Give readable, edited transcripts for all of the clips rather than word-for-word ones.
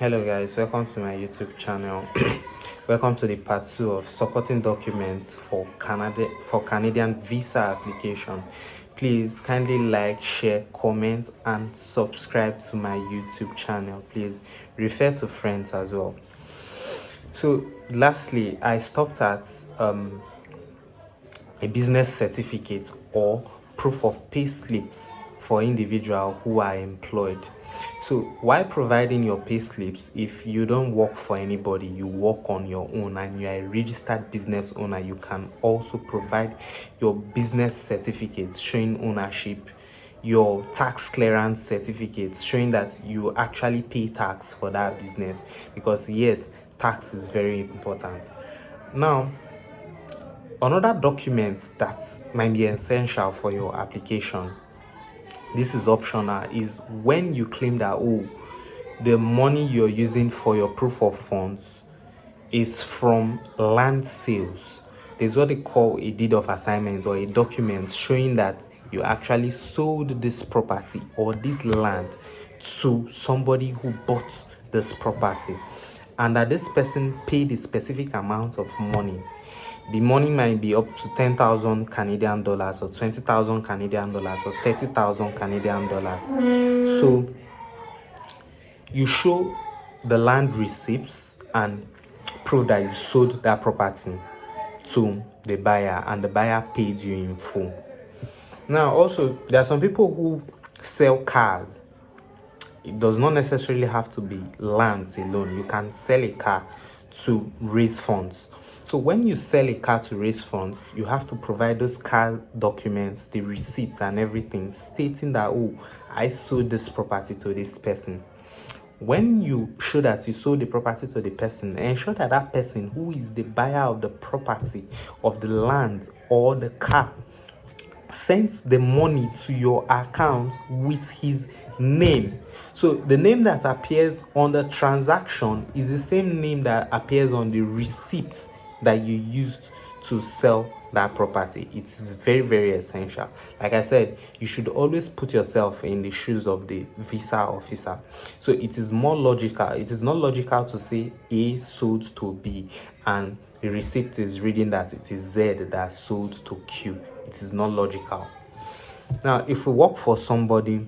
Hello guys, welcome to my YouTube channel. Welcome to the part 2 of supporting documents for Canadian visa application. Please kindly like, share, comment and subscribe to my YouTube channel. Please refer to friends as well. So lastly, I stopped at a business certificate or proof of pay slips for individuals who are employed. So while providing your pay slips, if you don't work for anybody, you work on your own and you are a registered business owner, you can also provide your business certificates showing ownership, your tax clearance certificates showing that you actually pay tax for that business, because yes, tax is very important. Now, another document that might be essential for your application, this is optional, is when you claim that the money you're using for your proof of funds is from land sales. There's what they call a deed of assignment or a document showing that you actually sold this property or this land to somebody who bought this property, and that this person paid a specific amount of money. The money might be up to 10,000 Canadian dollars or 20,000 Canadian dollars or 30,000 Canadian dollars. So you show the land receipts and prove that you sold that property to the buyer and the buyer paid you in full. Now, also, there are some people who sell cars. It does not necessarily have to be lands alone. You can sell a car to raise funds. So when you sell a car to raise funds, you have to provide those car documents, the receipts and everything, stating that, I sold this property to this person. When you show that you sold the property to the person, ensure that that person who is the buyer of the property, of the land or the car, sends the money to your account with his name. So the name that appears on the transaction is the same name that appears on the receipts that you used to sell that property. It is very, very essential. Like I said, you should always put yourself in the shoes of the visa officer. So it is more logical. It is not logical to say A sold to B and the receipt is reading that it is Z that sold to Q. It is not logical. Now, if we work for somebody,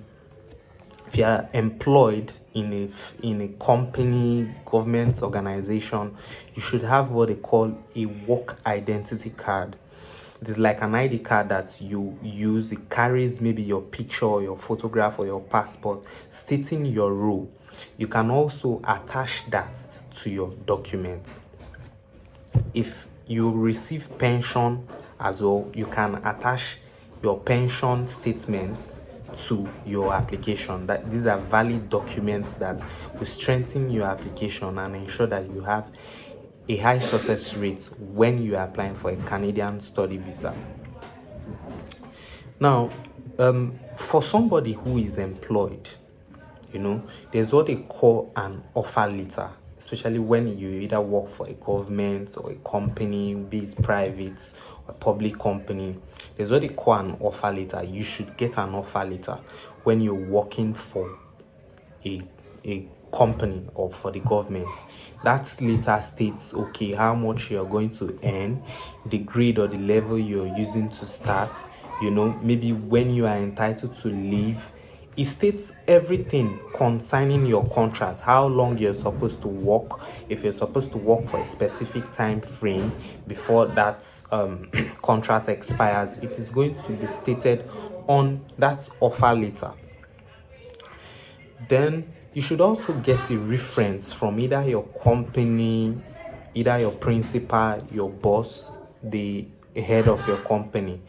if you are employed in a company, government organization, you should have what they call a work identity card. It is like an ID card that you use. It carries maybe your picture or your photograph or your passport stating your role. You can also attach that to your documents. If you receive pension as well, you can attach your pension statements to your application. That these are valid documents that will strengthen your application and ensure that you have a high success rate when you are applying for a Canadian study visa. Now, for somebody who is employed, there's what they call an offer letter, especially when you either work for a government or a company, be it private or public company. There's what they call an offer letter. You should get an offer letter when you're working for a company or for the government. That letter states, how much you're going to earn, the grade or the level you're using to start, maybe when you are entitled to leave. It states everything concerning your contract, how long you're supposed to work, if you're supposed to work for a specific time frame before that contract expires. It is going to be stated on that offer letter. Then you should also get a reference from either your company, either your principal, your boss, the head of your company,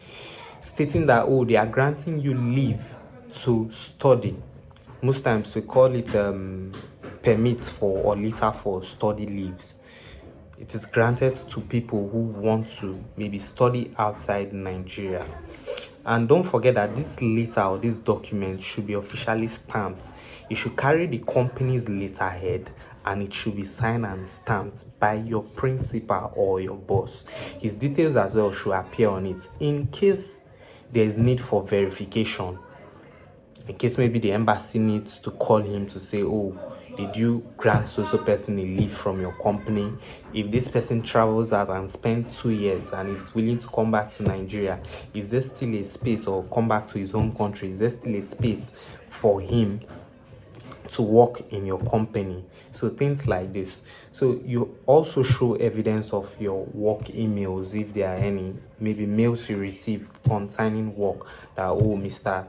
stating that, they are granting you leave to study. Most times we call it permits for or letter for study leaves. It is granted to people who want to maybe study outside Nigeria. And don't forget that this letter or this document should be officially stamped. It should carry the company's letterhead and it should be signed and stamped by your principal or your boss. His details as well should appear on it in case there is need for verification. In case maybe the embassy needs to call him to say, did you grant so person a leave from your company? If this person travels out and spends 2 years and is willing to come back to Nigeria, is there still a space, or come back to his home country, is there still a space for him to work in your company? So things like this. So you also show evidence of your work emails, if there are any, maybe mails you receive concerning work, that, oh, Mr.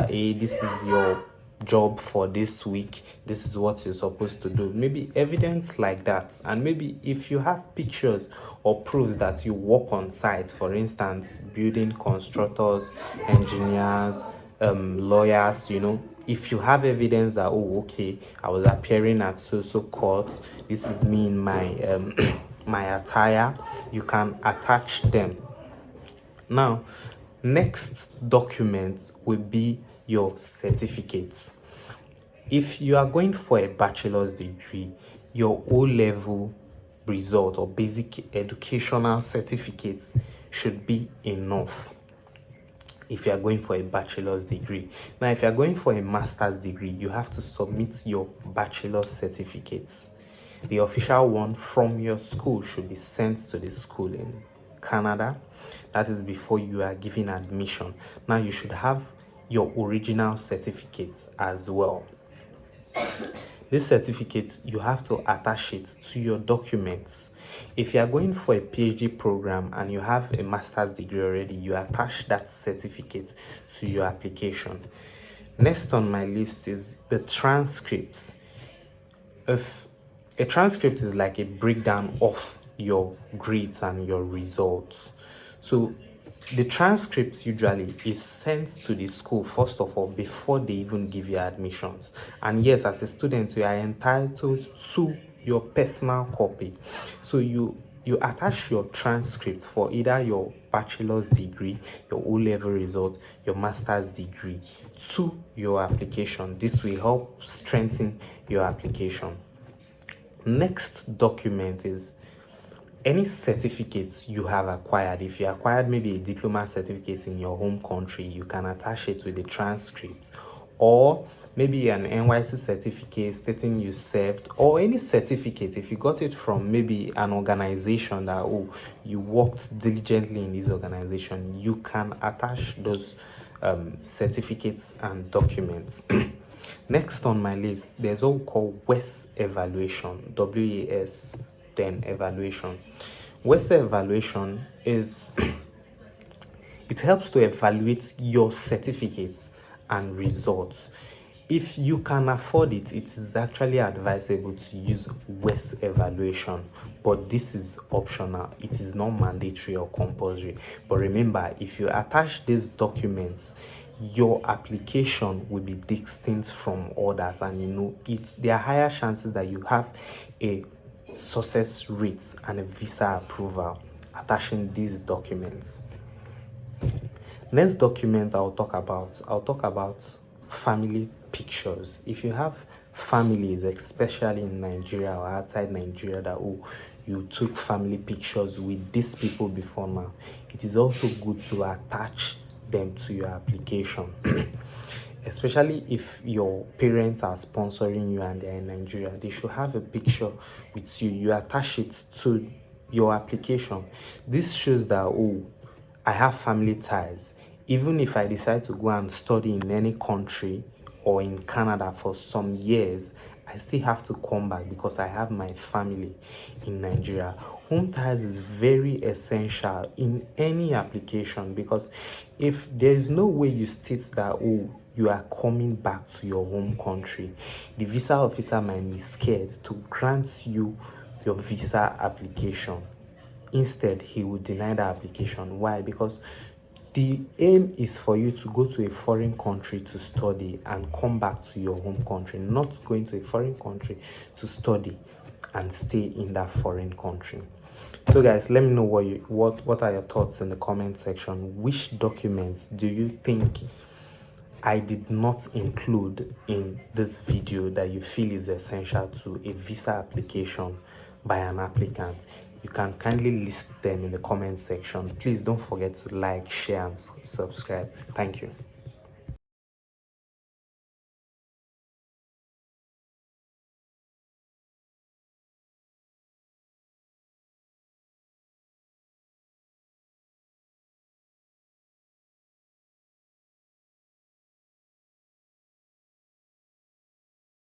A, this is your job for this week, this is what you're supposed to do, maybe evidence like that. And maybe if you have pictures or proofs that you work on site, for instance, building constructors, engineers, lawyers, if you have evidence that, oh, okay, I was appearing at so court, this is me in my my attire, you can attach them. Now, next document will be your certificates. If you are going for a bachelor's degree, your O-level result or basic educational certificates should be enough. If you are going for a bachelor's degree. Now, if you are going for a master's degree, you have to submit your bachelor's certificates. The official one from your school should be sent to the school in Canada. That is before you are given admission. Now, you should have your original certificates as well. This certificate, you have to attach it to your documents. If you are going for a PhD program and you have a master's degree already, you attach that certificate to your application. Next on my list is the transcripts. If a transcript is like a breakdown of your grades and your results. So the transcript usually is sent to the school first of all before they even give you admissions. And yes, as a student, you are entitled to your personal copy. So you attach your transcript for either your bachelor's degree, your O-level result, your master's degree to your application. This will help strengthen your application. Next document is any certificates you have acquired. If you acquired maybe a diploma certificate in your home country, you can attach it with the transcript, or maybe an NYC certificate stating you served, or any certificate if you got it from maybe an organization that, oh, you worked diligently in this organization, you can attach those certificates and documents. Next on my list, there's what we call WES evaluation, WES, then evaluation. WES evaluation is it helps to evaluate your certificates and results. If you can afford it, it is actually advisable to use WES evaluation, but this is optional. It is not mandatory or compulsory. But remember, if you attach these documents, your application will be distinct from others, and there are higher chances that you have a success rate and a visa approval attaching these documents. Next document I'll talk about family pictures. If you have families, especially in Nigeria or outside Nigeria, that, oh, you took family pictures with these people before now, it is also good to attach them to your application. Especially if your parents are sponsoring you and they're in Nigeria, they should have a picture with you. You attach it to your application. This shows that, oh, I have family ties. Even if I decide to go and study in any country or in Canada for some years, I still have to come back because I have my family in Nigeria. Home ties is very essential in any application, because if there's no way you state that, oh, you are coming back to your home country, the visa officer might be scared to grant you your visa application. Instead, he will deny the application. Why? Because the aim is for you to go to a foreign country to study and come back to your home country, not going to a foreign country to study and stay in that foreign country. So guys, let me know what are your thoughts in the comment section. Which documents do you think I did not include in this video that you feel is essential to a visa application by an applicant? You can kindly list them in the comment section. Please don't forget to like, share, and subscribe. Thank you.